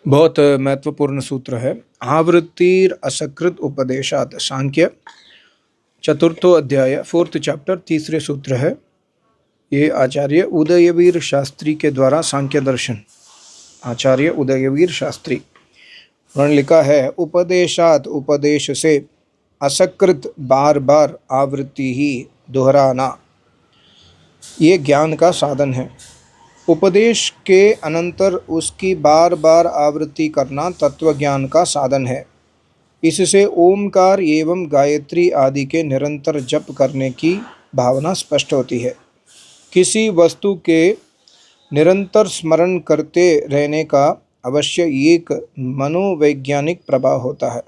बहुत महत्वपूर्ण सूत्र है। आवृत्तिर असकृत उपदेशात, सांख्य चतुर्थो अध्याय, फोर्थ चैप्टर, तीसरे सूत्र है। ये आचार्य उदयवीर शास्त्री के द्वारा सांख्य दर्शन, आचार्य उदयवीर शास्त्री उन्होंने लिखा है, उपदेशात, उपदेश से, असकृत, बार बार, आवृत्ति ही, दोहराना, ये ज्ञान का साधन है। उपदेश के अनंतर उसकी बार बार आवृत्ति करना तत्वज्ञान का साधन है। इससे ओमकार एवं गायत्री आदि के निरंतर जप करने की भावना स्पष्ट होती है। किसी वस्तु के निरंतर स्मरण करते रहने का अवश्य एक मनोवैज्ञानिक प्रभाव होता है।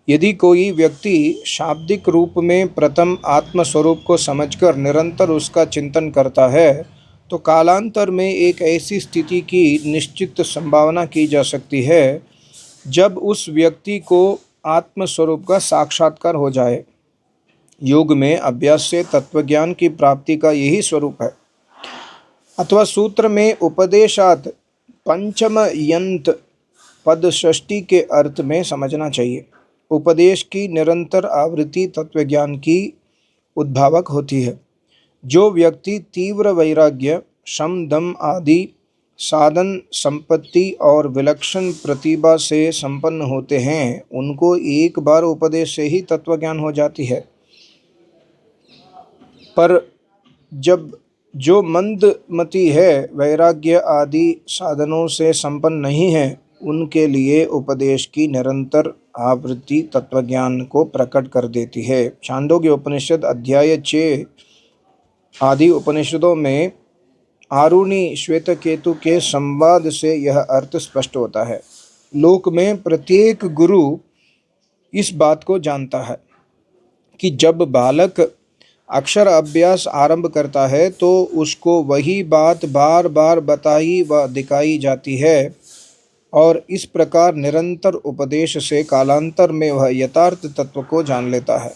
यदि कोई व्यक्ति शाब्दिक रूप में प्रथम आत्मस्वरूप को समझकर निरंतर उसका चिंतन करता है तो कालांतर में एक ऐसी स्थिति की निश्चित संभावना की जा सकती है जब उस व्यक्ति को आत्मस्वरूप का साक्षात्कार हो जाए। योग में अभ्यास से तत्वज्ञान की प्राप्ति का यही स्वरूप है। अथवा सूत्र में उपदेशात पंचम यंत पद षष्ठी के अर्थ में समझना चाहिए। उपदेश की निरंतर आवृत्ति तत्वज्ञान की उद्भावक होती है। जो व्यक्ति तीव्र वैराग्य, शम, दम आदि साधन संपत्ति और विलक्षण प्रतिभा से संपन्न होते हैं, उनको एक बार उपदेश से ही तत्वज्ञान हो जाती है। पर जब जो मंदमती है, वैराग्य आदि साधनों से संपन्न नहीं है, उनके लिए उपदेश की निरंतर आवृत्ति तत्वज्ञान को प्रकट कर देती है। छांदोग्य उपनिषद अध्याय 6 आदि उपनिषदों में आरुणि श्वेतकेतु के संवाद से यह अर्थ स्पष्ट होता है। लोक में प्रत्येक गुरु इस बात को जानता है कि जब बालक अक्षर अभ्यास आरंभ करता है तो उसको वही बात बार बार बताई व दिखाई जाती है और इस प्रकार निरंतर उपदेश से कालांतर में वह यथार्थ तत्व को जान लेता है।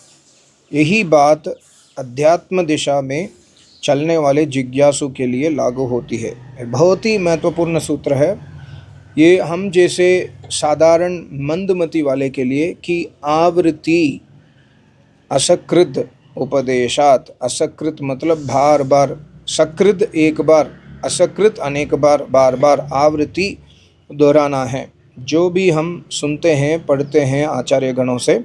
यही बात अध्यात्म दिशा में चलने वाले जिज्ञासु के लिए लागू होती है। बहुत ही महत्वपूर्ण सूत्र है ये हम जैसे साधारण मंदमति वाले के लिए कि आवृत्ति असकृत उपदेशात, असकृत मतलब बार बार, सकृत एक बार, असकृत अनेक बार, बार बार आवृत्ति दोहराना है। जो भी हम सुनते हैं, पढ़ते हैं आचार्य गणों से,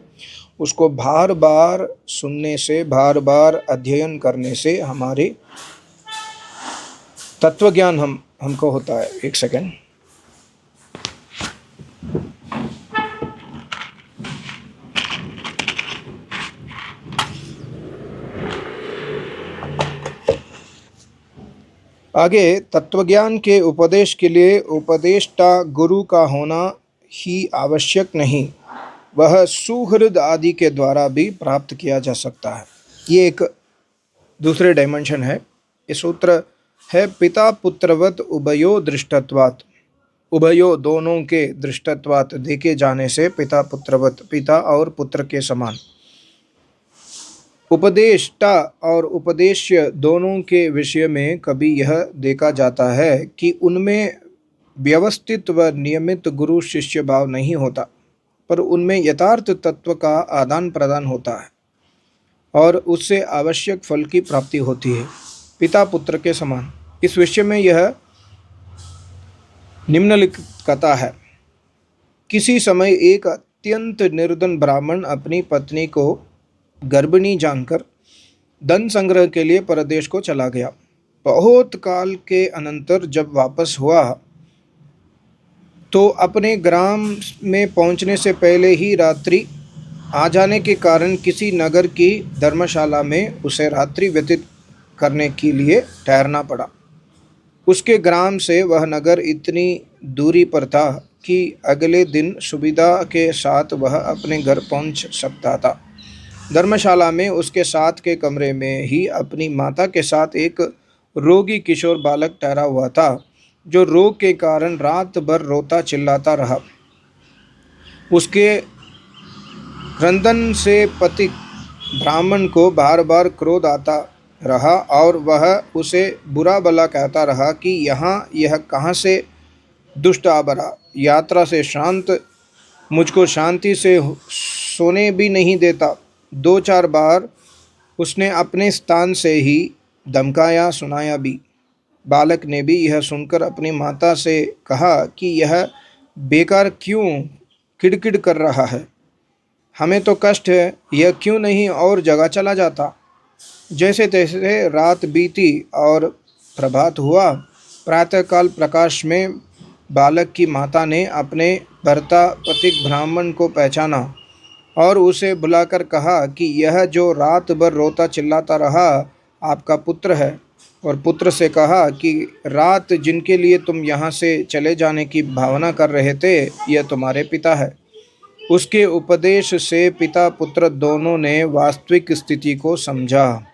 उसको बार बार सुनने से, बार बार अध्ययन करने से हमारे तत्वज्ञान हमको होता है। एक सेकंड। आगे तत्वज्ञान के उपदेश के लिए उपदेष्टा गुरु का होना ही आवश्यक नहीं, वह सुहृद आदि के द्वारा भी प्राप्त किया जा सकता है। ये एक दूसरे डायमेंशन है। ये सूत्र है पिता पुत्रवत उभयो दृष्टत्वात्, उभयो दोनों के दृष्टत्वात् देखे जाने से पिता पुत्रवत, पिता और पुत्र के समान। उपदेष्टा और उपदेश्य दोनों के विषय में कभी यह देखा जाता है कि उनमें व्यवस्थित व नियमित गुरु शिष्य भाव नहीं होता, पर उनमें यथार्थ तत्व का आदान प्रदान होता है और उससे आवश्यक फल की प्राप्ति होती है, पिता पुत्र के समान। इस विषय में यह निम्नलिखित कथा है। किसी समय एक अत्यंत निर्धन ब्राह्मण अपनी पत्नी को गर्भिणी जानकर धन संग्रह के लिए परदेश को चला गया। बहुत काल के अनंतर जब वापस हुआ तो अपने ग्राम में पहुंचने से पहले ही रात्रि आ जाने के कारण किसी नगर की धर्मशाला में उसे रात्रि व्यतीत करने के लिए ठहरना पड़ा। उसके ग्राम से वह नगर इतनी दूरी पर था कि अगले दिन सुविधा के साथ वह अपने घर पहुंच सकता था। धर्मशाला में उसके साथ के कमरे में ही अपनी माता के साथ एक रोगी किशोर बालक ठहरा हुआ था, जो रोग के कारण रात भर रोता चिल्लाता रहा। उसके क्रंदन से पति ब्राह्मण को बार बार क्रोध आता रहा और वह उसे बुरा भला कहता रहा कि यहाँ यह कहाँ से दुष्ट आबरा, यात्रा से शांत, मुझको शांति से सोने भी नहीं देता। 2-4 बार उसने अपने स्थान से ही धमकाया, सुनाया भी। बालक ने भी यह सुनकर अपनी माता से कहा कि यह बेकार क्यों किड़किड़ कर रहा है, हमें तो कष्ट है, यह क्यों नहीं और जगह चला जाता। जैसे तैसे रात बीती और प्रभात हुआ। प्रातःकाल प्रकाश में बालक की माता ने अपने भर्ता पथिक ब्राह्मण को पहचाना और उसे बुलाकर कहा कि यह जो रात भर रोता चिल्लाता रहा आपका पुत्र है। और पुत्र से कहा कि रात जिनके लिए तुम यहाँ से चले जाने की भावना कर रहे थे, यह तुम्हारे पिता है। उसके उपदेश से पिता पुत्र दोनों ने वास्तविक स्थिति को समझा।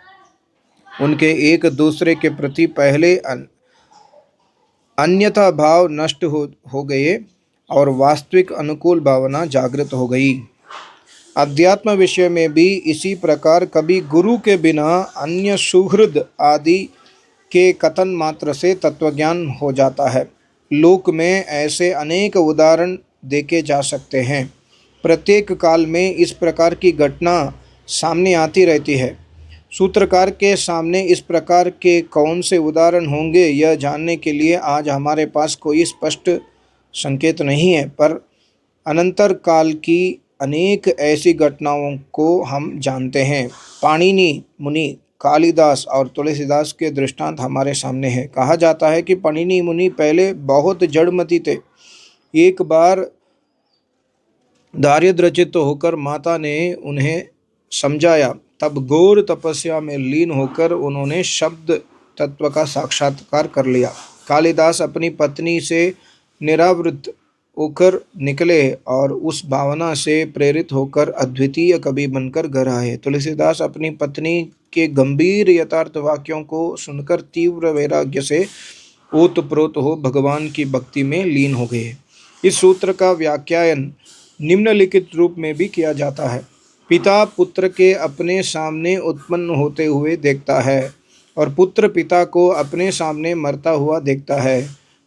उनके एक दूसरे के प्रति पहले अन्यथा भाव नष्ट हो गए और वास्तविक अनुकूल भावना जागृत हो गई। अध्यात्म विषय में भी इसी प्रकार कभी गुरु के बिना अन्य सुहृद आदि के कथन मात्र से तत्वज्ञान हो जाता है। लोक में ऐसे अनेक उदाहरण देखे जा सकते हैं। प्रत्येक काल में इस प्रकार की घटना सामने आती रहती है। सूत्रकार के सामने इस प्रकार के कौन से उदाहरण होंगे, यह जानने के लिए आज हमारे पास कोई स्पष्ट संकेत नहीं है, पर अनंतर काल की अनेक ऐसी घटनाओं को हम जानते हैं। पाणिनि मुनि, कालिदास और तुलसीदास के दृष्टांत हमारे सामने हैं। कहा जाता है कि पाणिनि मुनि पहले बहुत जड़मती थे। एक बार दारिद्र्यचित्त होकर माता ने उन्हें समझाया, तब घोर तपस्या में लीन होकर उन्होंने शब्द तत्व का साक्षात्कार कर लिया। कालिदास अपनी पत्नी से निरावृत होकर निकले और उस भावना से प्रेरित होकर अद्वितीय कवि बनकर घर आए। तुलसीदास अपनी पत्नी के गंभीर यथार्थ वाक्यों को सुनकर तीव्र वैराग्य से ओतप्रोत हो भगवान की भक्ति में लीन हो गए। इस सूत्र का व्याख्यान निम्नलिखित रूप में भी किया जाता है। पिता पुत्र के अपने सामने उत्पन्न होते हुए देखता है और पुत्र पिता को अपने सामने मरता हुआ देखता है।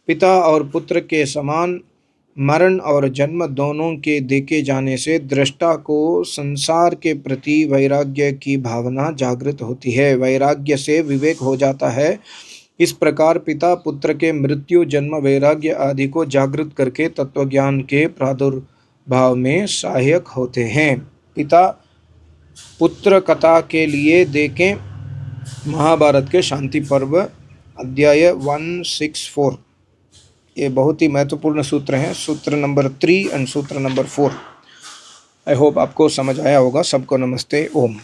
पिता और पुत्र के समान मरण और जन्म दोनों के देखे जाने से दृष्टा को संसार के प्रति वैराग्य की भावना जागृत होती है। वैराग्य से विवेक हो जाता है। इस प्रकार पिता पुत्र के मृत्यु, जन्म, वैराग्य आदि को जागृत करके तत्वज्ञान के प्रादुर्भाव में सहायक होते हैं। पिता पुत्र कथा के लिए देखें महाभारत के शांति पर्व अध्याय 164। ये बहुत ही महत्वपूर्ण सूत्र हैं, सूत्र नंबर 3 एंड सूत्र नंबर 4। आई होप आपको समझ आया होगा। सबको नमस्ते, ओम।